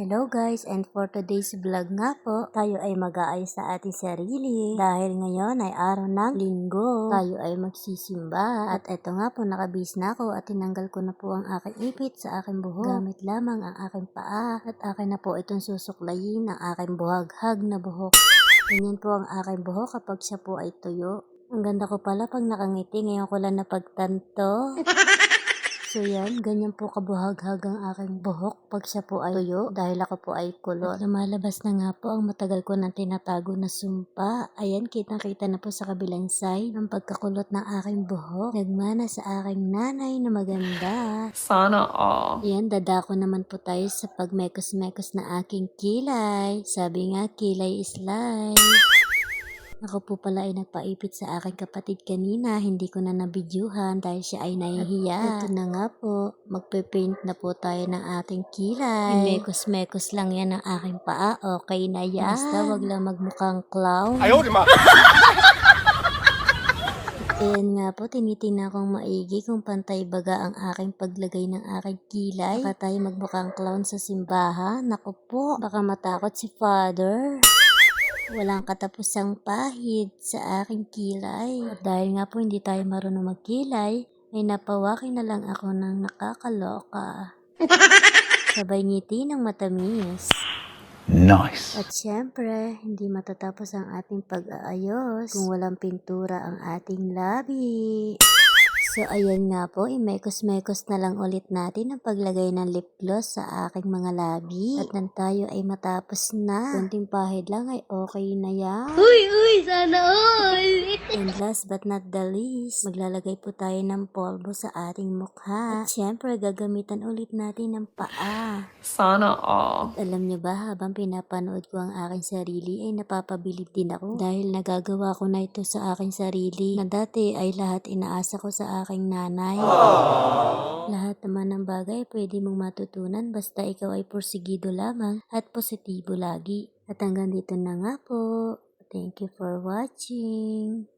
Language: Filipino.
Hello guys, and for today's vlog nga po, tayo ay mag-aayos sa ating sarili. Dahil ngayon ay araw ng linggo, tayo ay magsisimba. At eto nga po, nakabihis na ako at tinanggal ko na po ang aking ipit sa aking buhok. Gamit lamang ang aking paa at akin na po itong susuklayin ang aking buhaghag na buhok. Ganyan po ang aking buhok kapag siya po ay tuyo. Ang ganda ko pala pag nakangiti, ngayon ko lang napagtanto. So yan, ganyan po kabuhaghag ang aking buhok pag siya po ay tuyo dahil ako po ay kulot. At lumalabas na nga po ang matagal ko nang tinatago na sumpa. Ayan, kitang-kita na po sa kabilang side ang pagkakulot ng aking buhok. Nagmana sa aking nanay na maganda. Sana all. Ayan, dadako naman po tayo sa pagmekos-mekos na aking kilay. Sabi nga, kilay is life. Ako po pala ay nagpaipit sa aking kapatid kanina, hindi ko na nabidyuhan dahil siya ay nahihiya. Ito na nga po, magpe-paint na po tayo ng ating kilay. Mekos-mekos lang yan ang aking paa, okay na yan. Basta wag lang magmukhang clown. Ayaw, di ma! Ayan nga po, tinitingnan kong maigi kung pantay baga ang aking paglagay ng aking kilay. Baka tayo magmukhang clown sa simbahan. Naku po, baka matakot si Father. Walang katapusang pahid sa aking kilay. At dahil nga po hindi tayo marunong magkilay, ay napawakin na lang ako ng nakakaloka. Sabay ngiti ng matamis. Nice. At syempre, hindi matatapos ang ating pag-aayos kung walang pintura ang ating labi. So ayan nga po, imekos-mekos na lang ulit natin ang paglagay ng lip gloss sa aking mga labi. At nang tayo ay matapos na, kunting pahid lang ay okay na yan. Uy, sana all! And last but not the least, maglalagay po tayo ng polvo sa ating mukha. At syempre, gagamitan ulit natin ng paa. Sana all. At alam niyo ba, habang pinapanood ko ang aking sarili ay napapabilib din ako. Dahil nagagawa ko na ito sa aking sarili na dati ay lahat inaasa ko sa aking nanay. Lahat naman ng bagay pwede mong matutunan basta ikaw ay porsigido lamang at positibo lagi. At hanggang dito na nga po. Thank you for watching.